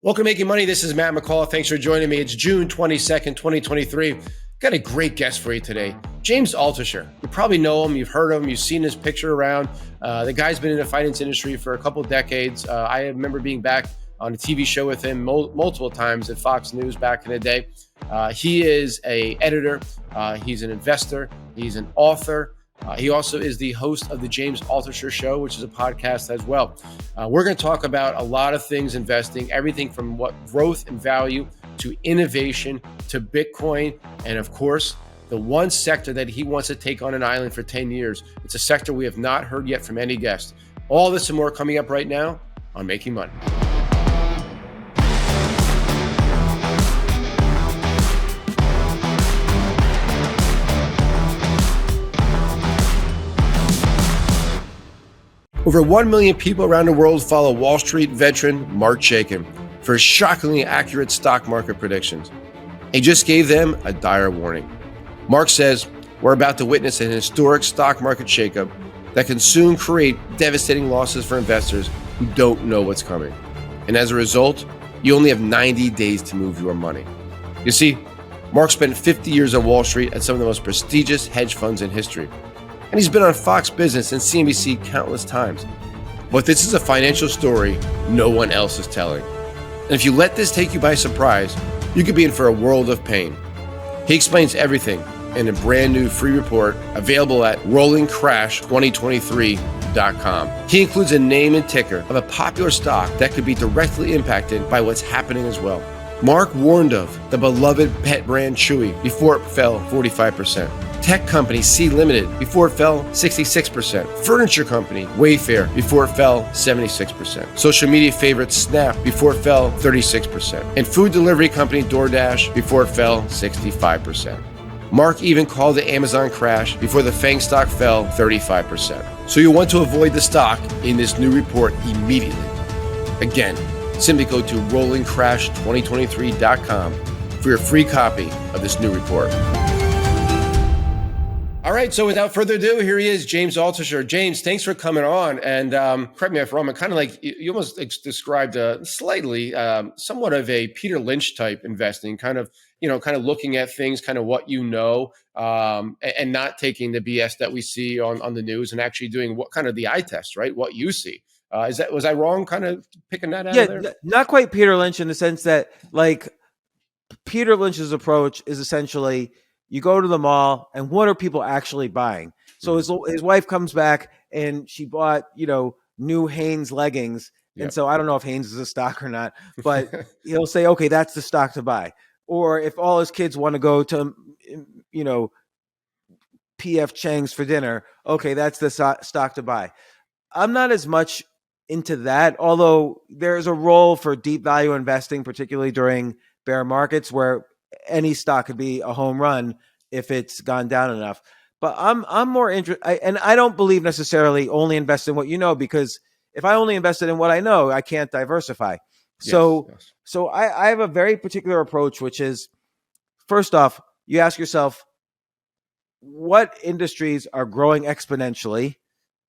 Welcome to Making Money. This is Matt McCall. Thanks for joining me. It's June 22nd, 2023. Got a great guest for you today. James Altucher. You probably know him. You've heard of him. You've seen his picture around. The guy's been in the finance industry for a couple of decades. I remember being back on a TV show with him multiple times at Fox News back in the day. He is an editor. He's an investor. He's an author. He also is the host of the James Altucher Show, which is a podcast as well. We're going to talk about a lot of things investing, everything from what growth and value to innovation to Bitcoin. And of course, the one sector that he wants to take on an island for 10 years. It's a sector we have not heard yet from any guest. All this and more coming up right now on Making Money. Over 1 million people around the world follow Wall Street veteran Mark Chaikin for his shockingly accurate stock market predictions. He just gave them a dire warning. Mark says we're about to witness an historic stock market shakeup that can soon create devastating losses for investors who don't know what's coming. And as a result, you only have 90 days to move your money. You see, Mark spent 50 years on Wall Street at some of the most prestigious hedge funds in history. And he's been on Fox Business and CNBC countless times. But this is a financial story no one else is telling. And if you let this take you by surprise, you could be in for a world of pain. He explains everything in a brand new free report available at rollingcrash2023.com. He includes a name and ticker of a popular stock that could be directly impacted by what's happening as well. Mark warned of the beloved pet brand Chewy before it fell 45%. Tech company C Limited before it fell 66%. Furniture company Wayfair before it fell 76%. Social media favorite Snap before it fell 36%. And food delivery company DoorDash before it fell 65%. Mark even called the Amazon crash before the FANG stock fell 35%. So you'll want to avoid the stock in this new report immediately. Again, simply go to rollingcrash2023.com for your free copy of this new report. All right, so without further ado, here he is, James Altucher. James, thanks for coming on. And correct me if I'm wrong, kind of like you almost described slightly, somewhat of a Peter Lynch type investing, kind of looking at things, kind of what you know, and not taking the BS that we see on the news and actually doing what kind of the eye test, right? What you see. Was I wrong kind of picking that out of there? Not quite Peter Lynch in the sense that like Peter Lynch's approach is essentially you go to the mall and what are people actually buying? So his wife comes back and she bought, new Hanes leggings. Yep. And so I don't know if Hanes is a stock or not, but he'll say, okay, that's the stock to buy. Or if all his kids want to go to, P.F. Chang's for dinner, okay, that's the stock to buy. I'm not as much into that, although there's a role for deep value investing, particularly during bear markets where any stock could be a home run if it's gone down enough. But I'm more interested, and I don't believe necessarily only invest in what you know, because if I only invested in what I know, I can't diversify. So I have a very particular approach, which is, first off, you ask yourself, what industries are growing exponentially?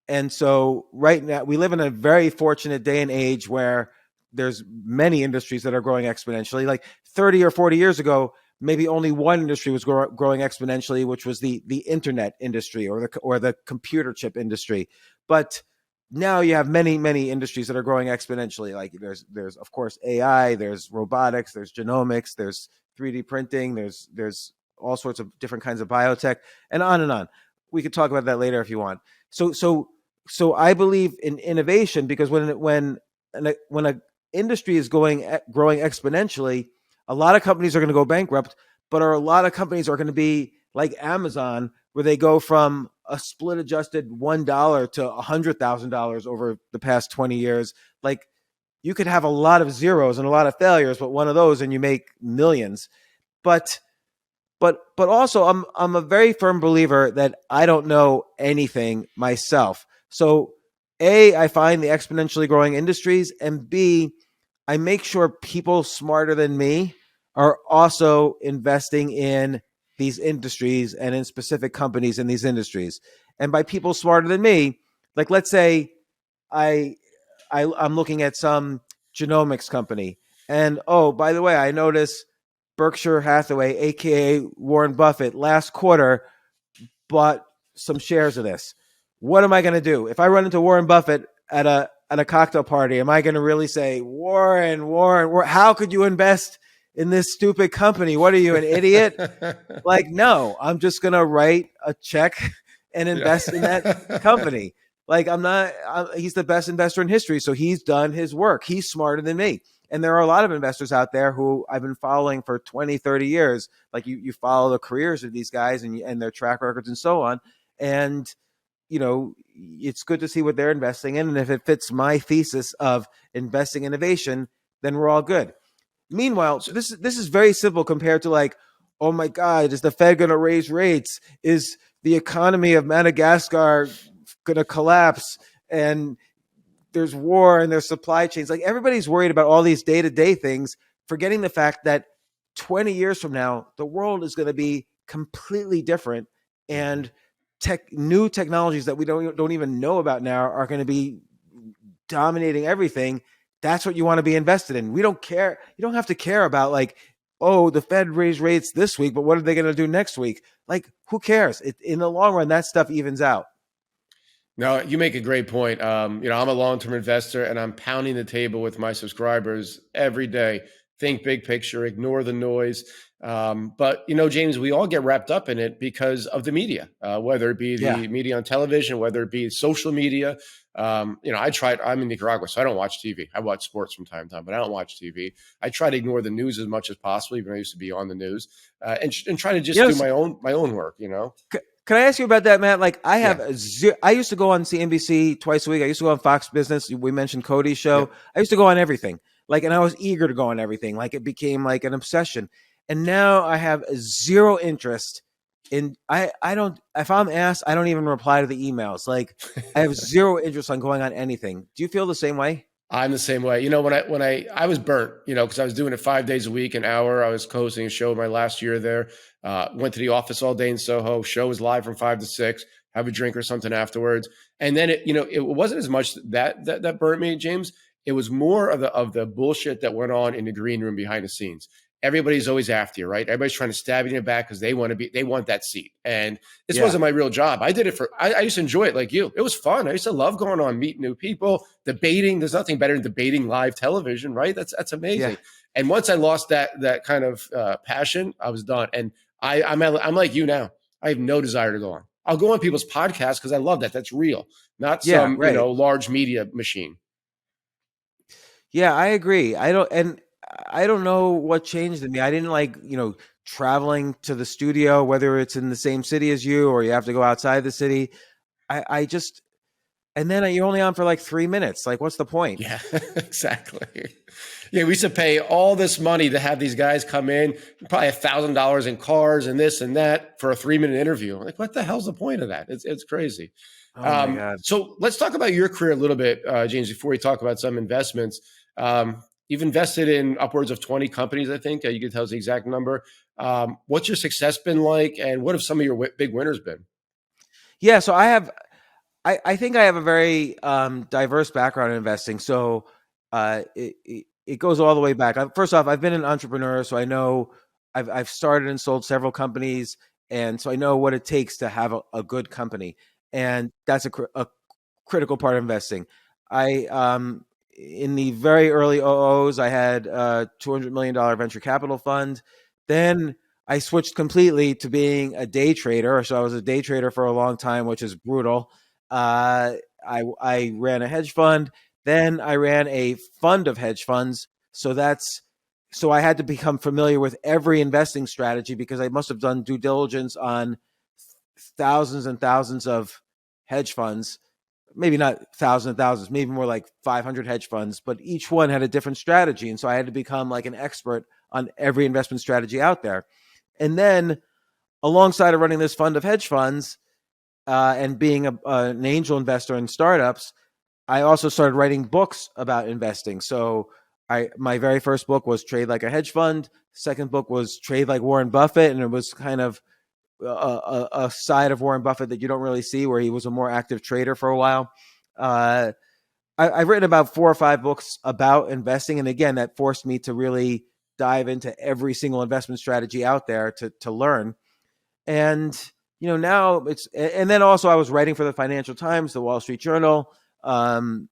And so right now, we live in a very fortunate day and age where there's many industries that are growing exponentially. Like 30 or 40 years ago, maybe only one industry was growing exponentially, which was the internet industry or the computer chip industry. But now you have many industries that are growing exponentially. Like there's of course AI, there's robotics, there's genomics, there's 3D printing, there's all sorts of different kinds of biotech, and on and on. We could talk about that later if you want. So I believe in innovation because when an industry is growing exponentially, a lot of companies are going to go bankrupt, but a lot of companies are going to be like Amazon, where they go from a split adjusted $1 to $100,000 over the past 20 years. Like you could have a lot of zeros and a lot of failures, but one of those and you make millions. But also I'm a very firm believer that I don't know anything myself. So A, I find the exponentially growing industries, and B, I make sure people smarter than me are also investing in these industries and in specific companies in these industries. And by people smarter than me, like let's say I'm looking at some genomics company And oh, by the way, I noticed Berkshire Hathaway, aka Warren Buffett, last quarter bought some shares of this. What am I going to do if I run into Warren Buffett at a cocktail party? Am I going to really say, Warren, how could you invest in this stupid company? What are you, an idiot? Like, no, I'm just going to write a check and invest in that company. Like, he's the best investor in history. So he's done his work. He's smarter than me. And there are a lot of investors out there who I've been following for 20, 30 years. Like you follow the careers of these guys and their track records and so on. And, it's good to see what they're investing in. And if it fits my thesis of investing innovation, then we're all good. Meanwhile, this is very simple compared to like, oh my God, is the Fed going to raise rates? Is the economy of Madagascar going to collapse? And there's war and there's supply chains. Like everybody's worried about all these day-to-day things, forgetting the fact that 20 years from now, the world is going to be completely different. And new technologies that we don't even know about now are going to be dominating everything. That's what you want to be invested in. We don't care. You don't have to care about like, oh, the Fed raised rates this week, but what are they going to do next week? Like, who cares? In the long run, that stuff evens out. No, you make a great point. I'm a long-term investor and I'm pounding the table with my subscribers every day. Think big picture, ignore the noise. But James, we all get wrapped up in it because of the media, whether it be the media on television, whether it be social media. I'm in Nicaragua, so I don't watch TV. I watch sports from time to time, but I don't watch TV. I try to ignore the news as much as possible, even though I used to be on the news, and try to just do my own work, Can I ask you about that, Matt? Like I used to go on CNBC twice a week. I used to go on Fox Business. We mentioned Cody's show. Yeah. I used to go on everything. And I was eager to go on everything. Like it became like an obsession. And now I have zero interest in, I don't, if I'm asked, I don't even reply to the emails. Like I have zero interest on going on anything. Do you feel the same way? I'm the same way. When I was burnt, because I was doing it 5 days a week, an hour. I was hosting a show my last year there. Went to the office all day in Soho. Show was live from 5 to 6. Have a drink or something afterwards. And then it wasn't as much that burnt me, James. It was more of the bullshit that went on in the green room behind the scenes. Everybody's always after you, right? Everybody's trying to stab you in the back because they want that seat. And this wasn't my real job. I did it I used to enjoy it like you. It was fun. I used to love going on, meeting new people, debating. There's nothing better than debating live television, right? That's amazing. Yeah. And once I lost that kind of passion, I was done. And I'm like you now. I have no desire to go on. I'll go on people's podcasts because I love that. That's real, not some large media machine. Yeah, I agree. I don't know what changed in me. I didn't like, traveling to the studio, whether it's in the same city as you or you have to go outside the city. And then you're only on for like 3 minutes. Like, what's the point? Yeah, exactly. Yeah, we used to pay all this money to have these guys come in, probably $1,000 in cars and this and that for a 3-minute interview. Like, what the hell's the point of that? It's crazy. Oh my God. So let's talk about your career a little bit, James, before we talk about some investments. You've invested in upwards of 20 companies, I think. You can tell us the exact number. What's your success been like, and what have some of your big winners been? Yeah, so I think I have a very diverse background in investing. So it goes all the way back. First off, I've been an entrepreneur, so I know I've started and sold several companies, and so I know what it takes to have a good company, and that's a critical part of investing. In the very early OOs, I had a $200 million venture capital fund. Then I switched completely to being a day trader. So I was a day trader for a long time, which is brutal. I ran a hedge fund. Then I ran a fund of hedge funds. So I had to become familiar with every investing strategy because I must have done due diligence on thousands and thousands of hedge funds. Maybe not thousands and thousands, maybe more like 500 hedge funds, but each one had a different strategy. And so I had to become like an expert on every investment strategy out there. And then alongside of running this fund of hedge funds and being an angel investor in startups, I also started writing books about investing. So my very first book was Trade Like a Hedge Fund. Second book was Trade Like Warren Buffett. And it was kind of a side of Warren Buffett that you don't really see, where he was a more active trader for a while. I I've written about 4 or 5 books about investing. And again, that forced me to really dive into every single investment strategy out there to learn. And, now and then also I was writing for the Financial Times, the Wall Street Journal, um,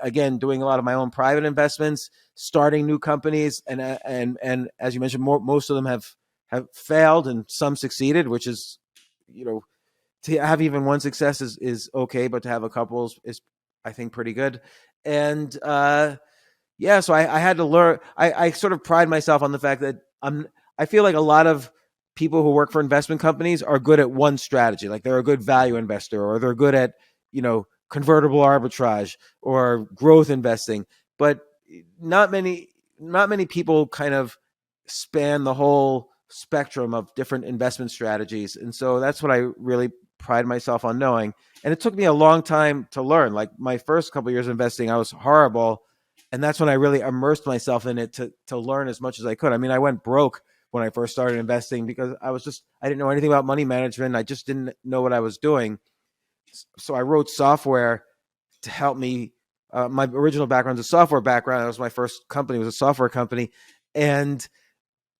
again, doing a lot of my own private investments, starting new companies. And as you mentioned, most of them have failed and some succeeded, which is, to have even one success is okay, but to have a couple is I think pretty good. And yeah, so I had to learn. I sort of pride myself on the fact that I feel like a lot of people who work for investment companies are good at one strategy. Like they're a good value investor, or they're good at, convertible arbitrage or growth investing. But not many people kind of span the whole spectrum of different investment strategies. And so that's what I really pride myself on knowing. And it took me a long time to learn. Like my first couple of years of investing, I was horrible. And that's when I really immersed myself in it to learn as much as I could. I mean, I went broke when I first started investing because I didn't know anything about money management. I just didn't know what I was doing. So I wrote software to help me. My original background is a software background. That was my first company, was a software company. And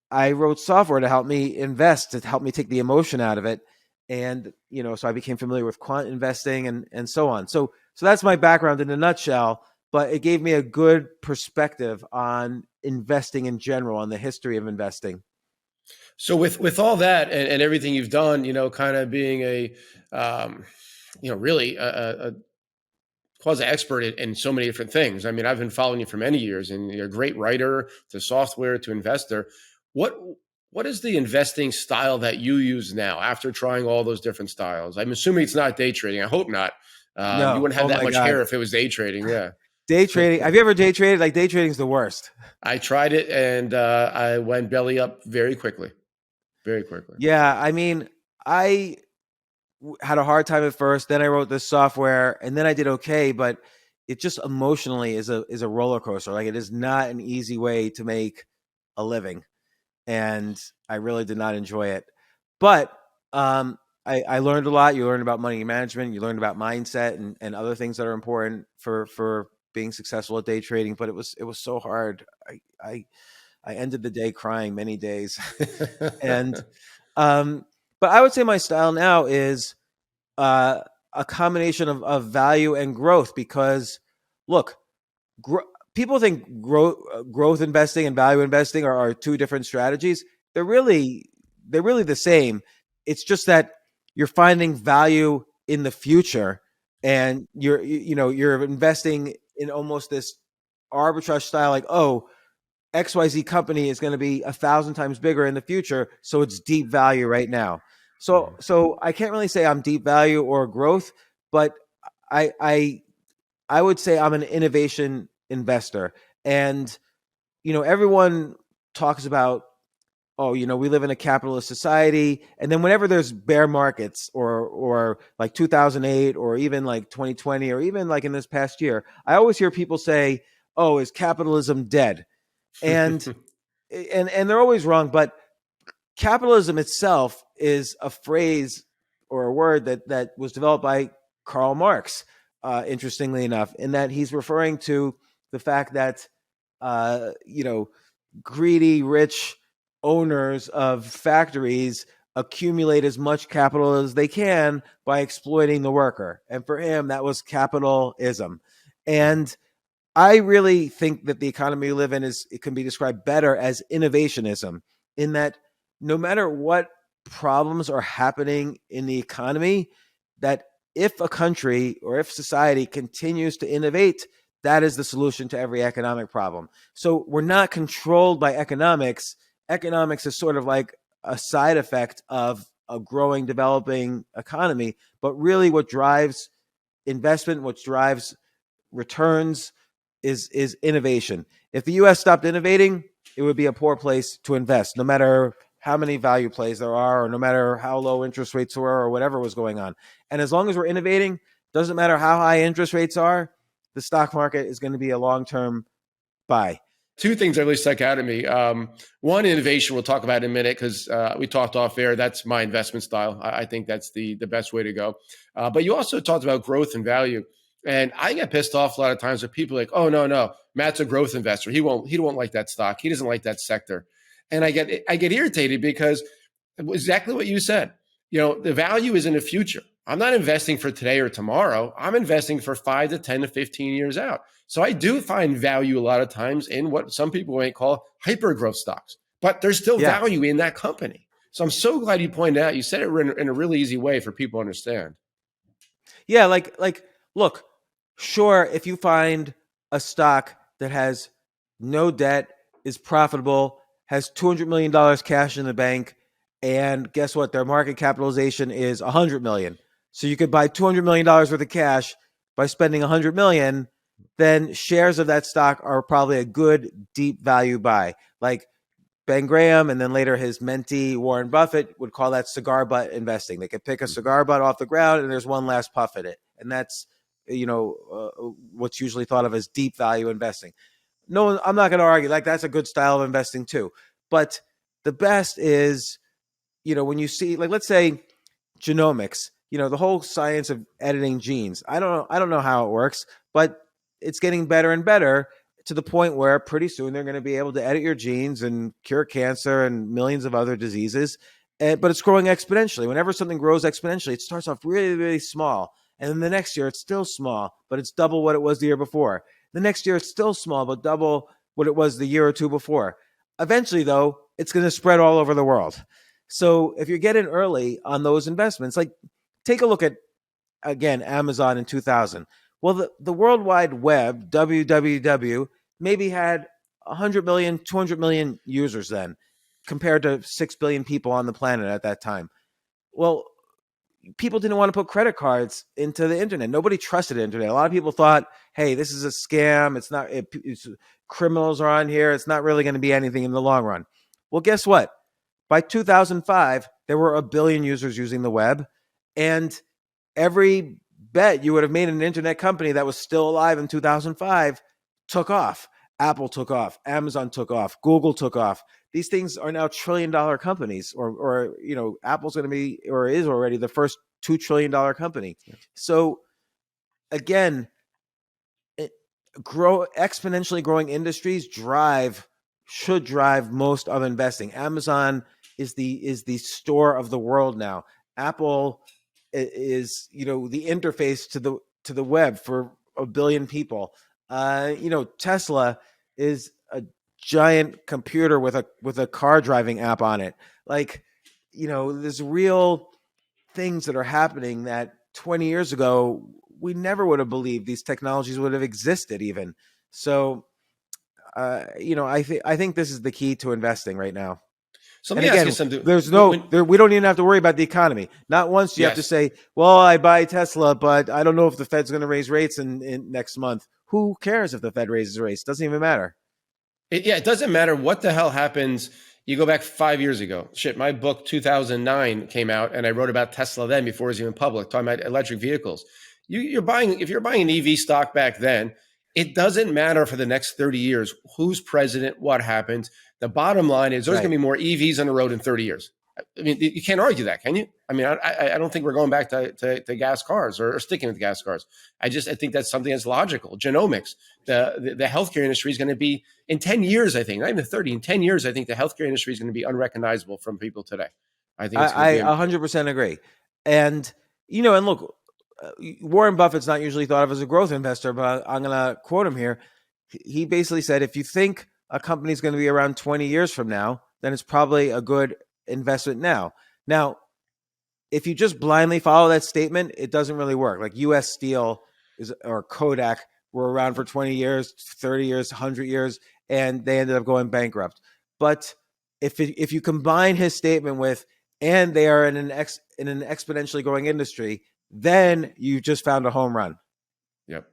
I wrote software to help me invest, to help me take the emotion out of it. And, so I became familiar with quant investing and so on. So that's my background in a nutshell, but it gave me a good perspective on investing in general, on the history of investing. So with all that and everything you've done, kind of being really a quasi expert in so many different things. I mean, I've been following you for many years, and you're a great writer to software to investor. What what is the investing style that you use now after trying all those different styles? I'm assuming it's not day trading. I hope not. You No. wouldn't have Oh that my much God. hair if it was day trading. Yeah. Day trading. Have you ever day traded? Like day trading is the worst. I tried it and I went belly up very quickly. Very quickly. Yeah. I mean, I had a hard time at first. Then I wrote this software, and then I did okay. But it just emotionally is a roller coaster. Like it is not an easy way to make a living, and I really did not enjoy it. But I learned a lot. You learned about money management. You learned about mindset and other things that are important for being successful at day trading. But it was so hard. I ended the day crying many days, and um, but I would say my style now is uh, a combination of value and growth because look, gro- people think growth investing and value investing are two different strategies. They're really they're really the same. It's just that you're finding value in the future, and you're investing in almost this arbitrage style, like, oh, XYZ company is going to be 1,000 times bigger in the future, so it's deep value right now. So I can't really say I'm deep value or growth, but I I I would say I'm an innovation investor. And everyone talks about, oh, we live in a capitalist society, and then whenever there's bear markets or like 2008 or even like 2020 or even like in this past year, I always hear people say, "Oh, is capitalism dead?" And and they're always wrong, but capitalism itself is a phrase or a word that was developed by Karl Marx, interestingly enough, in that he's referring to the fact that uh, you know greedy, rich owners of factories accumulate as much capital as they can by exploiting the worker, and for him that was capitalism. And I really think that the economy we live in it can be described better as innovationism, in that no matter what problems are happening in the economy, that if a country or if society continues to innovate, that is the solution to every economic problem. So we're not controlled by economics. Economics is sort of like a side effect of a growing, developing economy, but really what drives investment, what drives returns is innovation. If the US stopped innovating, it would be a poor place to invest, no matter how many value plays there are, or no matter how low interest rates were, or whatever was going on. And as long as we're innovating, doesn't matter how high interest rates are, the stock market is going to be a long-term buy. Two things that really stuck out to me. One, innovation, we'll talk about in a minute because we talked off air. That's my investment style. I think that's the best way to go. But you also talked about growth and value. And I get pissed off a lot of times with people like, oh no, Matt's a growth investor. He won't like that stock. He doesn't like that sector. And I get irritated because exactly what you said. The value is in the future. I'm not investing for today or tomorrow. I'm investing for 5 to 10 to 15 years out. So I do find value a lot of times in what some people might call hyper growth stocks, but there's still Yeah. value in that company. So I'm so glad you pointed out. You said it in a really easy way for people to understand. Yeah, look, sure, if you find a stock that has no debt, is profitable, has $200 million cash in the bank, and guess what? Their market capitalization is $100 million. So you could buy $200 million worth of cash by spending $100 million, then shares of that stock are probably a good deep value buy. Like Ben Graham and then later his mentee, Warren Buffett, would call that cigar butt investing. They could pick a cigar butt off the ground and there's one last puff at it. And that's, what's usually thought of as deep value investing. No, I'm not going to argue. Like, that's a good style of investing too. But the best is, when you see, like, let's say genomics, the whole science of editing genes. I don't know how it works, but it's getting better and better to the point where pretty soon they're going to be able to edit your genes and cure cancer and millions of other diseases. But it's growing exponentially. Whenever something grows exponentially, it starts off really, really small. And then the next year, it's still small, but it's double what it was the year before. The next year, it's still small, but double what it was the year or two before. Eventually, though, it's going to spread all over the world. So if you're getting early on those investments, like take a look at, again, Amazon in 2000. Well, the World Wide Web, WWW, maybe had 100 million, 200 million users then, compared to 6 billion people on the planet at that time. Well, people didn't want to put credit cards into the internet. Nobody trusted the internet. A lot of people thought, hey, this is a scam. Criminals are on here. It's not really going to be anything in the long run. Well, guess what? By 2005, there were 1 billion users using the web, and every bet you would have made in an internet company that was still alive in 2005 took off. Apple took off. Amazon took off. Google took off. These things are now $1 trillion companies, or Apple's going to be, or is already, the first $2 trillion company. Yeah. So again, exponentially growing industries should drive most of investing. Amazon is the store of the world now. Apple is the interface to the web for 1 billion people. Tesla is a giant computer with a car driving app on it. Like, there's real things that are happening that 20 years ago we never would have believed these technologies would have existed even. So I think this is the key to investing right now. So let me ask you something. We don't even have to worry about the economy. Not once do you have to say, well, I buy Tesla, but I don't know if the Fed's going to raise rates in next month. Who cares if the Fed raises rates? Doesn't even matter. It doesn't matter what the hell happens. You go back 5 years ago. My book 2009 came out, and I wrote about Tesla then before it was even public, talking about electric vehicles. If you're buying an EV stock back then, it doesn't matter for the next 30 years who's president, what happens. The bottom line is there's going to be more EVs on the road in 30 years. I mean, you can't argue that, can you? I mean, I don't think we're going back to gas cars or sticking with gas cars. I think that's something that's logical. Genomics, the healthcare industry is going to be in 10 years, I think, not even 30, in 10 years, I think the healthcare industry is going to be unrecognizable from people today. I think I 100% agree. And, and look, Warren Buffett's not usually thought of as a growth investor, but I'm going to quote him here. He basically said, if you think a company is going to be around 20 years from now, then it's probably a good investment now. Now, if you just blindly follow that statement, it doesn't really work. Like U.S. Steel or Kodak were around for 20 years, 30 years, 100 years, and they ended up going bankrupt. But if you combine his statement with, and they are in an exponentially growing industry, then you just found a home run. Yep.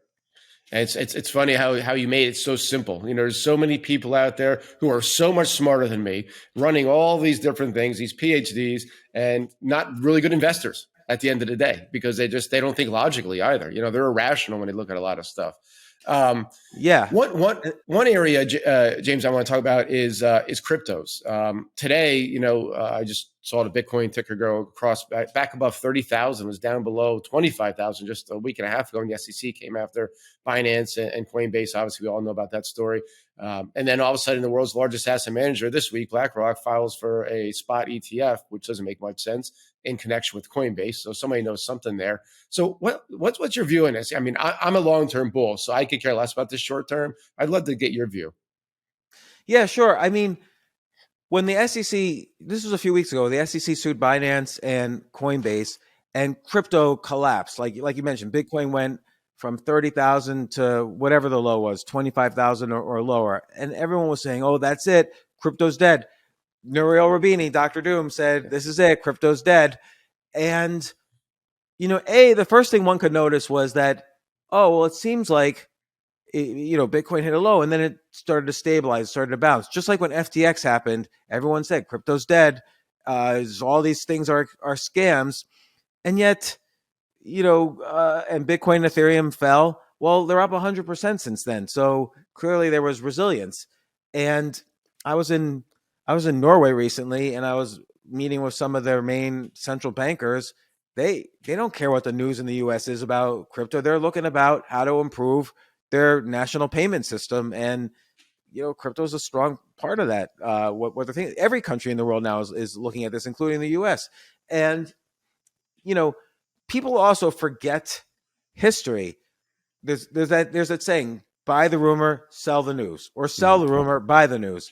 And it's funny how you made it so simple. There's so many people out there who are so much smarter than me, running all these different things, these PhDs, and not really good investors at the end of the day because they don't think logically either. They're irrational when they look at a lot of stuff. Yeah. One area, James, I want to talk about is cryptos. Today, I just saw the Bitcoin ticker go across back above 30,000, was down below 25,000 just a week and a half ago. And the SEC came after Binance and Coinbase. Obviously, we all know about that story. And then all of a sudden, the world's largest asset manager this week, BlackRock, files for a spot ETF, which doesn't make much sense in connection with Coinbase. So somebody knows something there. So what's your view on this? I mean, I'm a long-term bull, so I could care less about this short term. I'd love to get your view. Yeah, sure. I mean, when the SEC, this was a few weeks ago, the SEC sued Binance and Coinbase, and crypto collapsed. Like you mentioned, Bitcoin went from 30,000 to whatever the low was, 25,000 or lower. And everyone was saying, oh, that's it. Crypto's dead. Nouriel Roubini, Dr. Doom, said, this is it. Crypto's dead. And, the first thing one could notice was that, oh, well, it seems like Bitcoin hit a low and then it started to stabilize, started to bounce. Just like when FTX happened, everyone said crypto's dead. All these things are scams. And yet, and Bitcoin and Ethereum fell. Well, they're up 100% since then. So clearly there was resilience. And I was in Norway recently, and I was meeting with some of their main central bankers. They don't care what the news in the US is about crypto. They're looking about how to improve their national payment system, and crypto is a strong part of that. What they're thinking, every country in the world now is looking at this, including the U.S. And people also forget history. There's that saying: buy the rumor, sell the news, or sell the rumor, buy the news.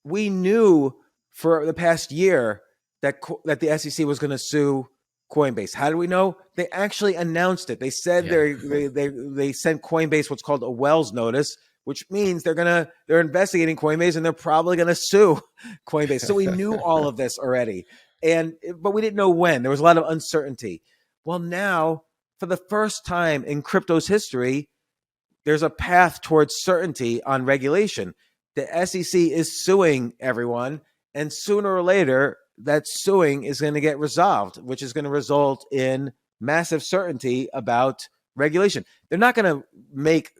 We knew for the past year that the SEC was going to sue Coinbase. How do we know? They actually announced it. They said they sent Coinbase what's called a Wells notice, which means they're investigating Coinbase and they're probably going to sue Coinbase. So we knew all of this already, but we didn't know when. There was a lot of uncertainty. Well, now for the first time in crypto's history, there's a path towards certainty on regulation. The SEC is suing everyone, and sooner or later, that suing is going to get resolved, which is going to result in massive certainty about regulation. They're not going to make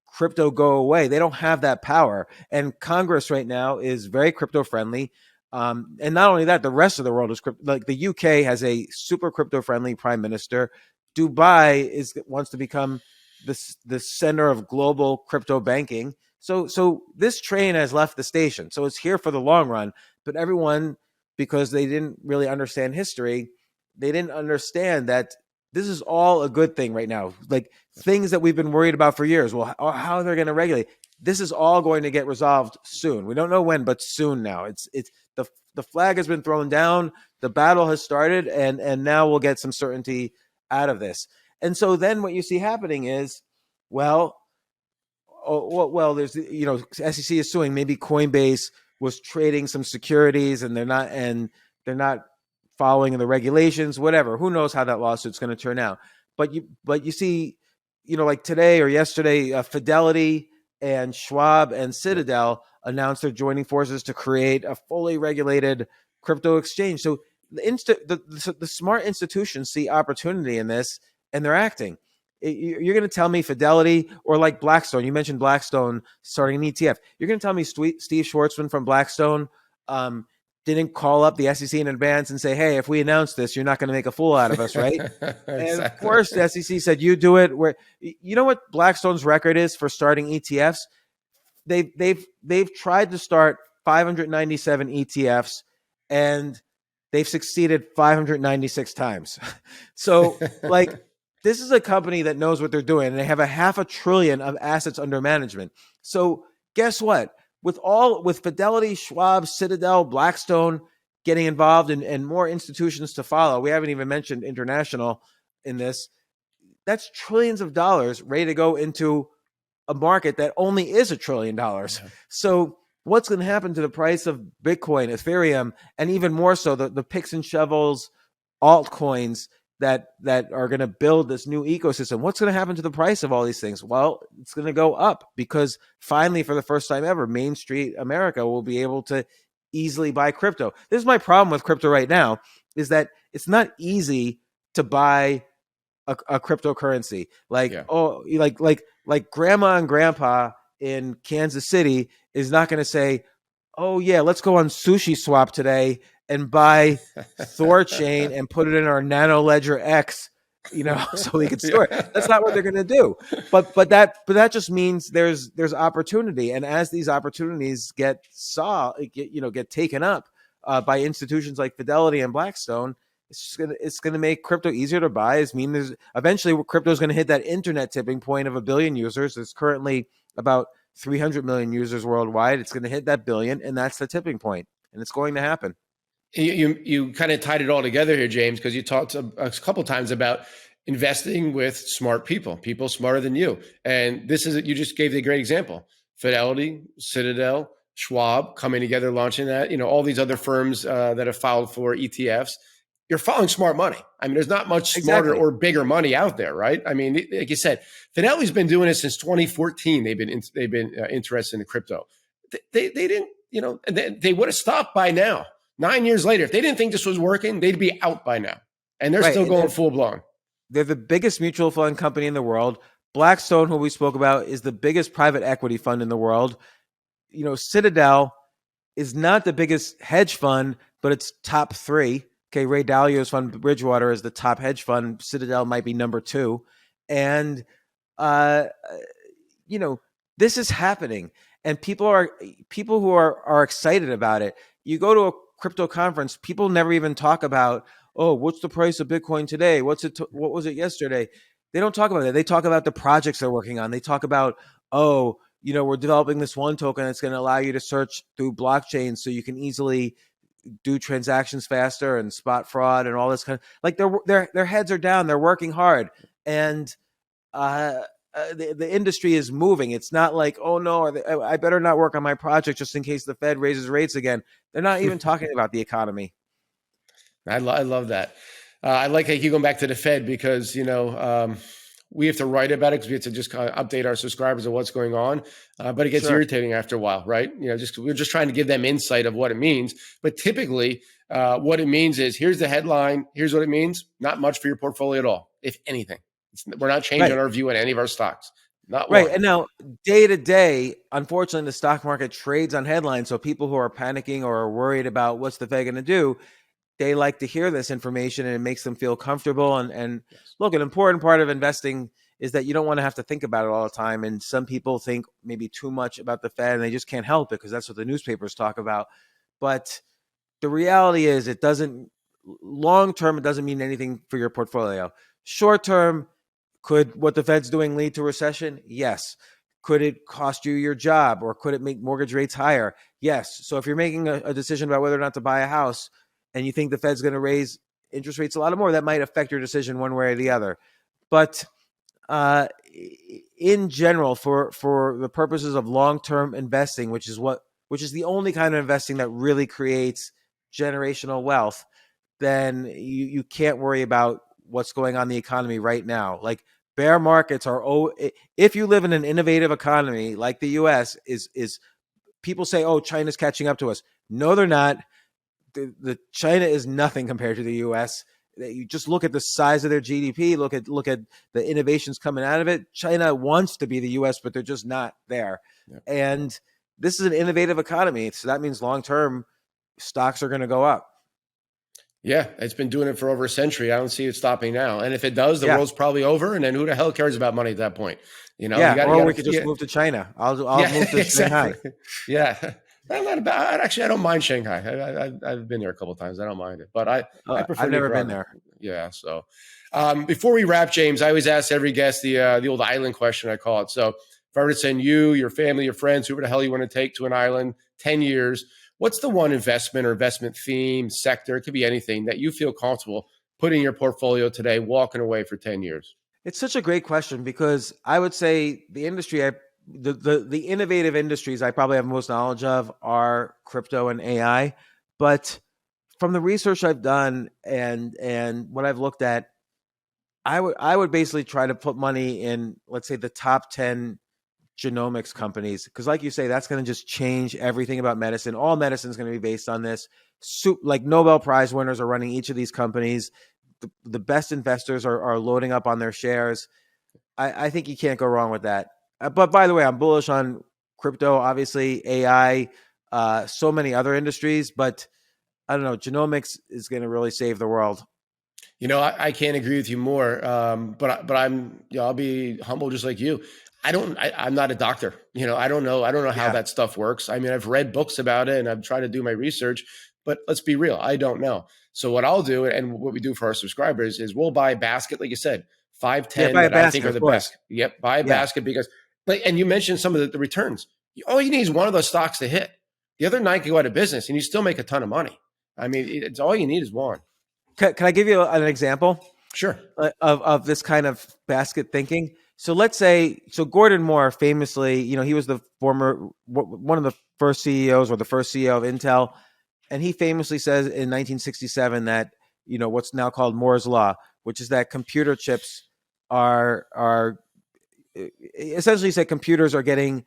crypto go away. They don't have that power. And Congress right now is very crypto friendly. And not only that, the rest of the world is crypto. Like the UK has a super crypto friendly prime minister. Dubai wants to become the center of global crypto banking. So this train has left the station. So it's here for the long run. But everyone, because they didn't really understand history, they didn't understand that this is all a good thing right now. Like things that we've been worried about for years. Well, how they're going to regulate. This is all going to get resolved soon. We don't know when, but soon now. It's the flag has been thrown down. The battle has started, and now we'll get some certainty out of this. And so then what you see happening is, there's SEC is suing. Maybe Coinbase was trading some securities and they're not following the regulations, whatever. Who knows how that lawsuit's going to turn out? But you see, like today or yesterday, Fidelity and Schwab and Citadel announced they're joining forces to create a fully regulated crypto exchange. So the smart institutions see opportunity in this, and they're acting. You're going to tell me Fidelity or like Blackstone, you mentioned Blackstone starting an ETF. You're going to tell me Steve Schwartzman from Blackstone didn't call up the SEC in advance and say, hey, if we announce this, you're not going to make a fool out of us, right? Exactly. And of course, the SEC said, you do it. You know what Blackstone's record is for starting ETFs? They've tried to start 597 ETFs, and they've succeeded 596 times. So this is a company that knows what they're doing, and they have $500 billion of assets under management. So guess what? With Fidelity, Schwab, Citadel, Blackstone getting involved and more institutions to follow, we haven't even mentioned international in this. That's trillions of dollars ready to go into a market that only is $1 trillion. Yeah. So what's going to happen to the price of Bitcoin, Ethereum, and even more so the picks and shovels altcoins that are going to build this new ecosystem? What's going to happen to the price of all these things? Well, it's going to go up, because finally, for the first time ever, Main Street America will be able to easily buy crypto. This is my problem with crypto right now, is that it's not easy to buy a cryptocurrency. Like, Yeah. oh, like grandma and grandpa in Kansas City is not going to say, oh yeah, let's go on Sushi Swap today and buy Thor chain and put it in our Nano Ledger X, so we can store it. That's not what they're going to do. But that just means there's opportunity, and as these opportunities get taken up by institutions like Fidelity and Blackstone, it's gonna make crypto easier to buy. It's mean there's eventually crypto is going to hit that internet tipping point of 1 billion users. It's currently about 300 million users worldwide. It's going to hit that billion, and that's the tipping point, and it's going to happen. You kind of tied it all together here, James, because you talked a couple times about investing with smart people smarter than you. And you just gave the great example. Fidelity, Citadel, Schwab coming together, launching that, all these other firms that have filed for ETFs. You're following smart money. I mean, there's not much smarter or bigger money out there, right? I mean, like you said, Fidelity's been doing it since 2014. They've been interested in crypto. They didn't, they would have stopped by now. 9 years later, if they didn't think this was working, they'd be out by now. And they're still going full blown. They're the biggest mutual fund company in the world. Blackstone, who we spoke about, is the biggest private equity fund in the world. Citadel is not the biggest hedge fund, but it's top 3. Okay, Ray Dalio's fund, Bridgewater, is the top hedge fund. Citadel might be number 2. And, this is happening. And people who are excited about it. You go to a crypto conference, people never even talk about, oh, what's the price of Bitcoin today? What was it yesterday? They don't talk about that. They talk about the projects they're working on. They talk about, we're developing this one token that's going to allow you to search through blockchains so you can easily do transactions faster and spot fraud and all this kind of, like, their heads are down. They're working hard. And the industry is moving. It's not like, oh no, I better not work on my project just in case the Fed raises rates again. They're not even talking about the economy. I love that. I like how you going back to the Fed because, we have to write about it because we have to just kind of update our subscribers of what's going on. But it gets irritating after a while, right? We're just trying to give them insight of what it means. But typically what it means is, here's the headline. Here's what it means. Not much for your portfolio at all, if anything. We're not changing our view on any of our stocks. Not one. And now, day to day, unfortunately, the stock market trades on headlines. So people who are panicking or are worried about what's the Fed going to do, they like to hear this information, and it makes them feel comfortable. And look, an important part of investing is that you don't want to have to think about it all the time. And some people think maybe too much about the Fed, and they just can't help it because that's what the newspapers talk about. But the reality is, long term, it doesn't mean anything for your portfolio. Short term, could what the Fed's doing lead to recession? Yes. Could it cost you your job, or could it make mortgage rates higher? Yes. So if you're making a decision about whether or not to buy a house and you think the Fed's going to raise interest rates a lot more, that might affect your decision one way or the other. But in general, for the purposes of long-term investing, which is the only kind of investing that really creates generational wealth, then you can't worry about what's going on in the economy right now. Like, bear markets if you live in an innovative economy like the US, is people say, oh, China's catching up to us. No, they're not. The China is nothing compared to the US. You just look at the size of their GDP, look at the innovations coming out of it. China wants to be the US, but they're just not there. Yeah. And this is an innovative economy. So that means long-term stocks are going to go up. Yeah, it's been doing it for over a century. I don't see it stopping now. And if it does, the world's probably over. And then who the hell cares about money at that point? We could just move to China. I'll move to Shanghai. Yeah. Actually, I don't mind Shanghai. I've been there a couple of times. I don't mind it, but I prefer. I've never been there. Yeah. So before we wrap, James, I always ask every guest the old island question, I call it. So if I were to send you, your family, your friends, whoever the hell you want to take to an island, 10 years, what's the one investment or investment theme, sector, it could be anything, that you feel comfortable putting in your portfolio today, walking away for 10 years? It's such a great question, because I would say the industry, the innovative industries I probably have most knowledge of are crypto and AI. But from the research I've done and what I've looked at, I would basically try to put money in, let's say, the top 10 genomics companies, because like you say, that's going to just change everything about medicine. All medicine is going to be based on this. Like Nobel Prize winners are running each of these companies. the best investors are loading up on their shares. I think you can't go wrong with that. But by the way, I'm bullish on crypto, obviously AI, so many other industries, but I don't know, genomics is going to really save the world. I can't agree with you more. But I'll be humble just like you. I'm not a doctor. I don't know how Yeah. that stuff works. I mean, I've read books about it and I've tried to do my research, but let's be real. I don't know. So what I'll do and what we do for our subscribers is we'll buy a basket, like you said, five, Yeah. 10 Buy a that I think basket, are of the course. best. Yep. Buy a Yeah. basket because and you mentioned some of the returns. All you need is one of those stocks to hit. The other nine can go out of business and you still make a ton of money. I mean, it's all you need is one. Can I give you an example Sure. of this kind of basket thinking? So let's say, so Gordon Moore famously, he was the former, one of the first CEOs or the first CEO of Intel. And he famously says in 1967 that, what's now called Moore's Law, which is that computer chips are essentially said computers are getting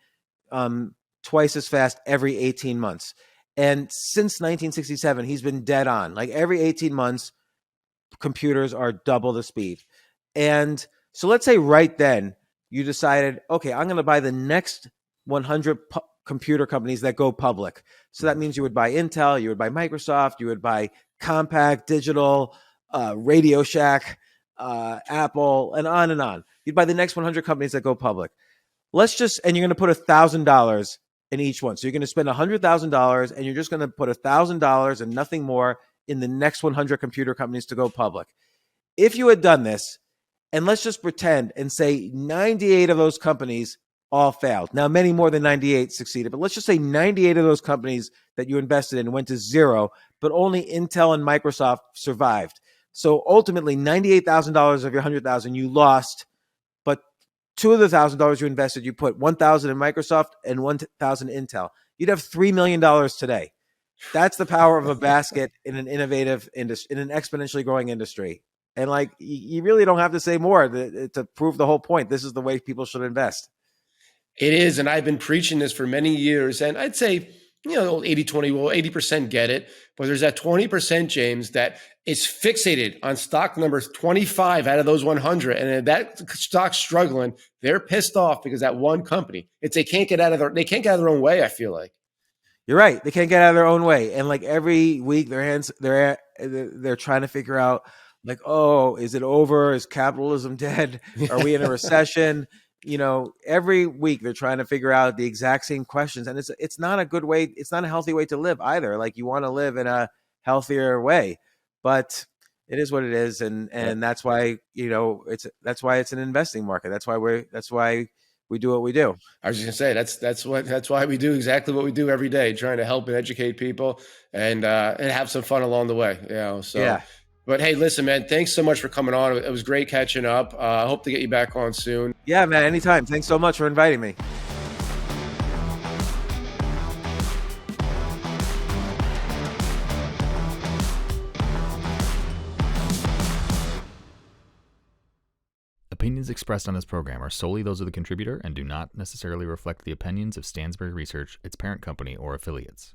twice as fast every 18 months. And since 1967, he's been dead on. Like every 18 months, computers are double the speed. And so let's say right then you decided, okay, I'm going to buy the next 100 computer companies that go public. So that means you would buy Intel, you would buy Microsoft, you would buy Compaq Digital, Radio Shack, Apple, and on and on. You'd buy the next 100 companies that go public. And you're going to put $1,000 in each one. So you're going to spend $100,000 and you're just going to put $1,000 and nothing more in the next 100 computer companies to go public. If you had done this, and let's just pretend and say 98 of those companies all failed. Now, many more than 98 succeeded, but let's just say 98 of those companies that you invested in went to zero, but only Intel and Microsoft survived. So ultimately, $98,000 of your $100,000 you lost, but two of the $1,000 you invested, you put $1,000 in Microsoft and $1,000 Intel. You'd have $3 million today. That's the power of a basket in an innovative industry, in an exponentially growing industry. And you really don't have to say more to prove the whole point. This is the way people should invest. It is. And I've been preaching this for many years. And I'd say, 80-20, well, 80% get it. But there's that 20%, James, that is fixated on stock number 25 out of those 100. And if that stock's struggling, they're pissed off because that one company, they can't get out of their own way, I feel like. You're right. They can't get out of their own way. And every week they're trying to figure out oh, is it over? Is capitalism dead? Are we in a recession? Every week they're trying to figure out the exact same questions. And it's not a good way. It's not a healthy way to live either. You want to live in a healthier way, but it is what it is. And that's why, that's why it's an investing market. That's why we do what we do. I was just gonna say that's why we do exactly what we do every day, trying to help and educate people and have some fun along the way. So Yeah. But hey, listen, man, thanks so much for coming on. It was great catching up. I hope to get you back on soon. Yeah, man, anytime. Thanks so much for inviting me. Opinions expressed on this program are solely those of the contributor and do not necessarily reflect the opinions of Stansberry Research, its parent company, or affiliates.